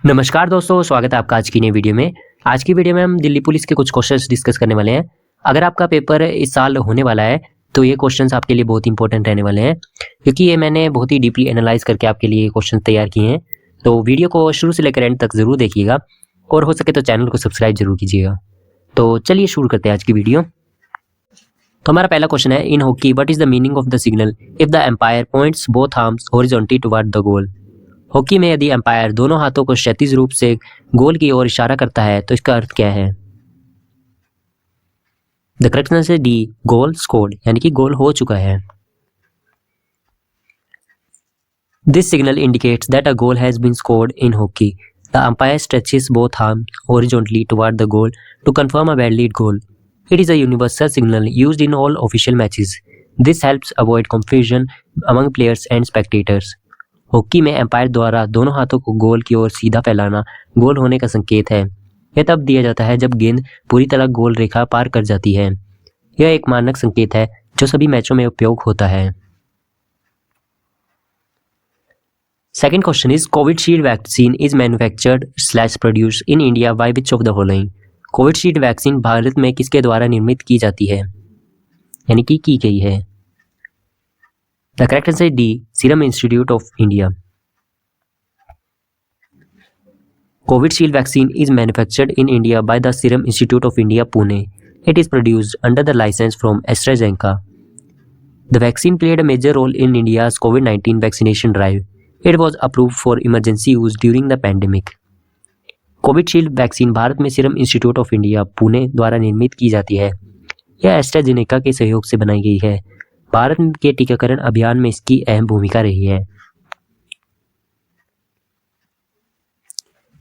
नमस्कार दोस्तों, स्वागत है आपका आज की नई वीडियो में। आज की वीडियो में हम दिल्ली पुलिस के कुछ क्वेश्चंस डिस्कस करने वाले हैं। अगर आपका पेपर इस साल होने वाला है तो ये क्वेश्चंस आपके लिए बहुत इंपॉर्टेंट रहने वाले हैं, क्योंकि ये मैंने बहुत ही डीपली एनालाइज करके आपके लिए क्वेश्चन तैयार किए हैं। तो वीडियो को शुरू से लेकर एंड तक जरूर देखिएगा और हो सके तो चैनल को सब्सक्राइब जरूर कीजिएगा। तो चलिए शुरू करते हैं आज की वीडियो। तो हमारा पहला क्वेश्चन है, in hockey what is the meaning of the signal if the umpire points both arms horizontally toward the goal. Hockey में यदि अंपायर दोनों हाथों को क्षैतिज रूप से गोल की ओर इशारा करता है तो इसका अर्थ क्या है? The correct answer D, goal scored, यानी कि गोल हो चुका है। This signal indicates that a goal has been scored in hockey. The umpire stretches both arms horizontally toward the goal to confirm a valid goal. It is a universal signal used in all official matches. This helps avoid confusion among players and spectators. Hockey में empire द्वारा दोनों हाथों को गोल की ओर सीधा फैलाना गोल होने का संकेत है। यह तब दिया जाता है जब गेंद पूरी तरह गोल रेखा पार कर जाती है। यह एक मानक संकेत है जो सभी मैचों में उपयोग होता है। Second question is, Covishield vaccine is manufactured slash produced in India by which of the following. Covishield vaccine Bharat में किसके द्वारा निर्मित की जाती है, यानी कि की गई है? The correct answer D, serum institute of India. Covishield vaccine is manufactured in India by the serum institute of India, Pune. It is produced under the license from AstraZeneca. The vaccine played a major role in India's COVID-19 vaccination drive. It was approved for emergency use during the pandemic. Covishield vaccine Bharat में serum institute of India Pune द्वारा निर्मित की जाती है। यह AstraZeneca के सहयोग से बनाई गई है। भारत के टीकाकरण अभियान में इसकी अहम भूमिका रही है।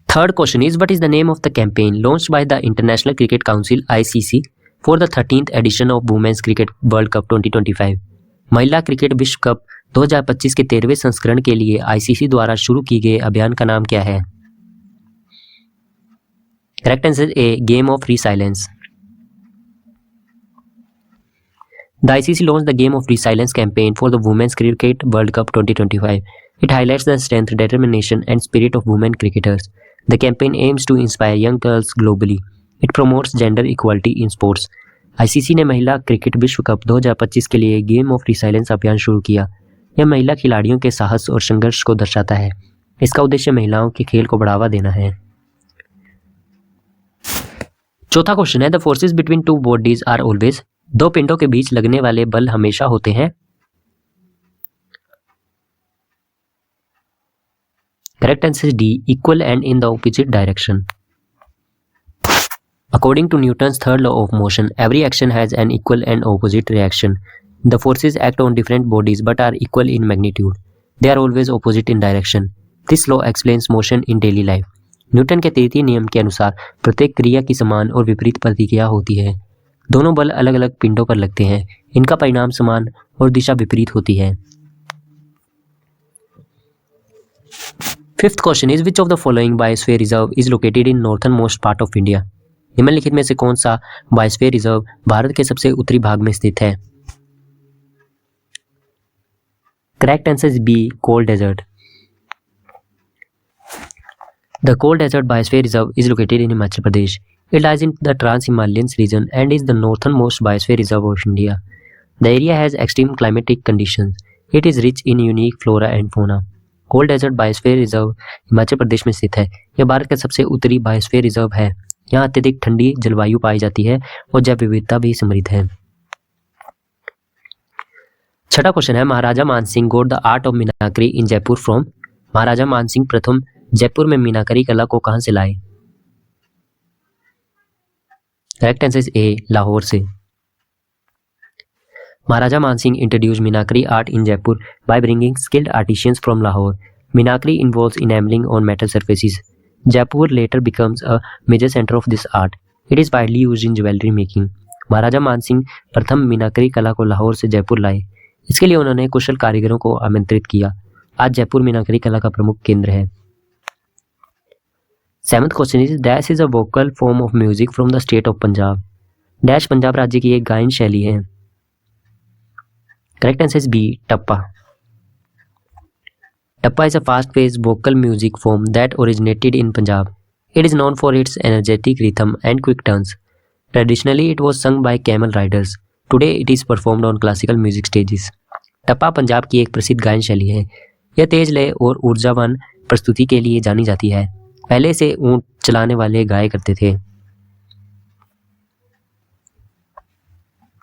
Third question is, what is the name of the campaign launched by the international cricket council ICC for the 13th edition of women's cricket world cup 2025। महिला क्रिकेट विश्व कप 2025 के 13वें संस्करण के लिए ICC द्वारा शुरू की गए अभियान का नाम क्या है? Correct answer A, game of resilience. The ICC launched the Game of Resilience campaign for the Women's Cricket World Cup 2025. It highlights the strength, determination, and spirit of women cricketers. The campaign aims to inspire young girls globally. It promotes gender equality in sports. ICC ने महिला cricket विश्व cup 2025 के लिए game of resilience अभियान शुरू किया। यह महिला खिलाड़ियों के साहस और संघर्ष को दर्शाता है। इसका उद्देश्य महिलाओं के खेल को बढ़ावा देना है। चौथा क्वेश्चन है, the forces between two bodies are always. दो पिंडों के बीच लगने वाले बल हमेशा होते हैं। Correct answer D, equal and in the opposite direction. According to Newton's third law of motion, every action has an equal and opposite reaction. The forces act on different bodies but are equal in magnitude. They are always opposite in direction. This law explains motion in daily life. Newton के तृतीय नियम के अनुसार प्रत्येक क्रिया की समान और विपरीत प्रतिक्रिया होती है। दोनों बल अलग अलग पिंडों पर लगते हैं। इनका परिणाम समान और दिशा विपरीत होती है। Fifth question is, which of the following biosphere reserve is located in northern most part of India. निम्नलिखित में से कौन सा बायोस्फीयर रिजर्व भारत के सबसे उत्तरी भाग में स्थित है? Correct answer is B, cold desert. The Cold Desert Biosphere Reserve is located in Himachal Pradesh. It lies in the Trans-Himalayan region and is the northernmost biosphere reserve of India. The area has extreme climatic conditions. It is rich in unique flora and fauna. Cold Desert Biosphere Reserve Himachal Pradesh में स्थित है। यह भारत का सबसे उत्तरी biosphere reserve है। यहाँ अत्यधिक ठंडी जलवायु पाई जाती है और जैव विविधता भी समृद्ध है। छठा क्वेश्चन है, Maharaja Mansingh got the art of meenakari in Jaipur from. Maharaja Mansingh प्रथम जयपुर में मीनाकरी कला को कहां से लाए? करेक्ट आंसर ए, लाहौर से. Maharaja Mansingh introduce meenakari art in Jaipur by bringing skilled artisans from Lahore. Meenakari involves enameling on metal surfaces. Jaipur later becomes a major center of this art. It is widely used in jewelry making. महाराजा मानसिंह प्रथम मीनाकरी कला को लाहौर से जयपुर लाए. इसके लिए उन्होंने कुशल कारीगरों को आमंत्रित किया. आज जयपुर मीनाकरी कला का प्रमुख केंद्र है. Seventh question is, dash is a vocal form of music from the state of Punjab. Dash Punjab राज्य की एक गायन शैली है. Correct answer is B, tappa. Tappa is a fast-paced vocal music form that originated in Punjab. It is known for its energetic rhythm and quick turns. Traditionally, it was sung by camel riders. Today, it is performed on classical music stages. टप्पा पंजाब की एक प्रसिद्ध गायन शैली है। यह तेज लय और ऊर्जावान प्रस्तुति के लिए जानी जाती है। पहले से ऊंट चलाने वाले गाया करते थे।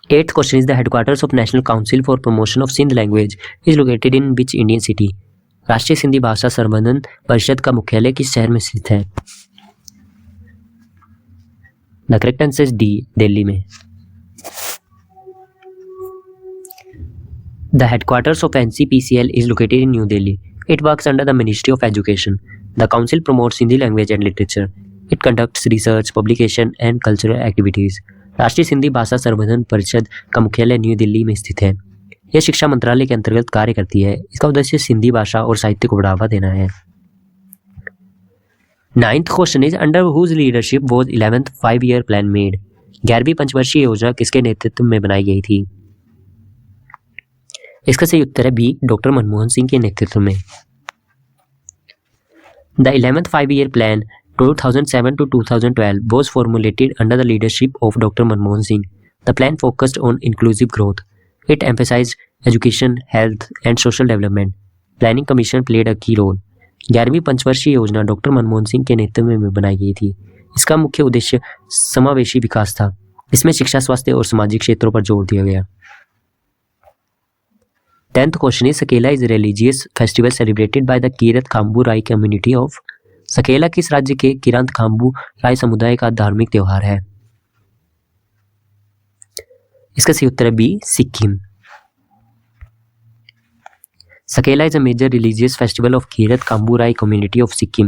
8th question is the headquarters of National Council for Promotion of Sindh Language is located in which Indian city? राष्ट्रीय सिंधी भाषा संवर्धन परिषद का मुख्यालय किस शहर में स्थित है? The correct answer is D, Delhi में। The headquarters of NCPCL is located in New Delhi. It works under the Ministry of Education. The council promotes Hindi language and literature. It conducts research, publication and cultural activities. राष्ट्रीय सिंधी भाषा संवर्धन परिषद का मुख्यालय new Delhi में स्थित है। यह शिक्षा मंत्रालय के अंतर्गत कार्य करती है। इसका उद्देश्य सिंधी भाषा और साहित्य को बढ़ावा देना है। 9th question is under whose leadership was 11th 5-year plan made? 11वीं पंचवर्षीय योजना किसके नेतृत्व में बनाई गई थी? इसका सही उत्तर है बी, डॉक्टर मनमोहन सिंह के नेतृत्व में। The 11th 5-year plan 2007 to 2012 was formulated under the leadership of Dr. Manmohan Singh. The plan focused on inclusive growth. It emphasized education, health, and social development. Planning Commission played a key role. 11वीं पंचवर्षीय योजना doctor Manmohan Singh के नेतृत्व में बनाई गई थी। इसका मुख्य उद्देश्य समावेशी विकास था। इसमें शिक्षा, स्वास्थ्य और सामाजिक क्षेत्रों पर जोर दिया गया। 10th question is Sakela is religious festival celebrated by the Kirat Khambu Rai community of? Sakela किस राज्य के किरांत खाम्बू राय समुदाय का धार्मिक त्योहार है? इसका सही उत्तर है बी, सिक्किम। सकेला is a major religious festival of Kirat Kambu Rai community of Sikkim.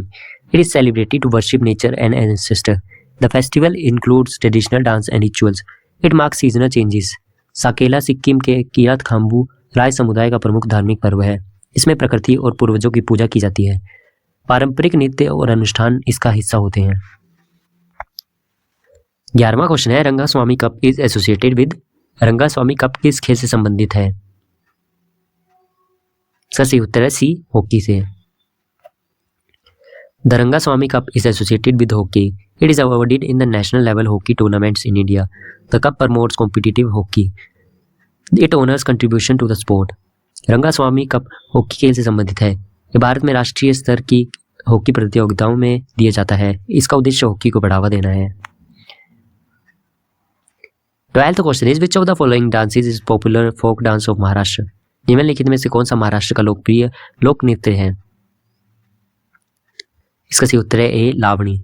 It is celebrated to worship nature and ancestor. The festival includes traditional dance and rituals. It marks seasonal changes. सकेला सिक्किम के किरात खाम्बू राय समुदाय का प्रमुख धार्मिक पर्व है। इसमें प्रकृति और पूर्वजों की पूजा की जाती है। पारंपरिक नृत्य और अनुष्ठान इसका हिस्सा होते हैं। 11वां क्वेश्चन है रंगा Swami cup is associated with? रंगा स्वामी कप किस खेल से संबंधित है? इसका सही उत्तर है सी, हॉकी से। The Ranga Swami cup is associated with hockey. It is awarded in the national level hockey tournaments in India. The cup promotes competitive hockey. It honours contribution to the sport. Ranga Swami cup hockey खेल से संबंधित है. ये भारत में राष्ट्रीय स्तर की हॉकी प्रतियोगिताओं में दिया जाता है. इसका उद्देश्य हॉकी को बढ़ावा देना है. 12th question is which of the following dances is popular folk dance of Maharashtra. निम्नलिखित में से कौन सा महाराष्ट्र का लोकप्रिय लोक नृत्य है? इसका सही उत्तर है ए, लावणी.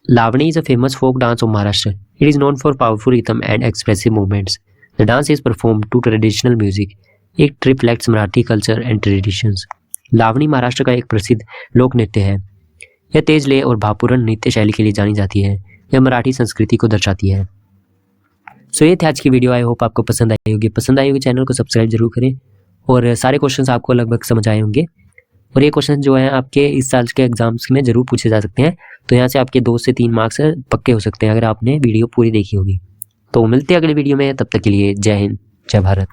लावणी is a famous folk dance of Maharashtra. It is known for powerful rhythm and expressive movements. The dance is performed to traditional music. It reflects Marathi culture and traditions. लावणी महाराष्ट्र का एक प्रसिद्ध लोक नृत्य है. यह तेज लय और भावपूर्ण नृत्य शैली के लिए जानी जाती है. यह मराठी संस्कृति को दर्शाती है. सो ये थी आज की वीडियो. आई होप आपको पसंद आई होगी. पसंद आई होगी चैनल को सब्सक्राइब जरूर करें. और सारे क्वेश्चंस आपको लगभग समझ आए होंगे. और ये क्वेश्चन जो है आपके इस साल के एग्जाम्स में जरूर पूछे जा सकते हैं. तो यहाँ से आपके 2 से 3 मार्क्स पक्के हो सकते हैं अगर आपने वीडियो पूरी देखी होगी. तो मिलते हैं अगले वीडियो में. तब तक के लिए जय हिंद, जय भारत.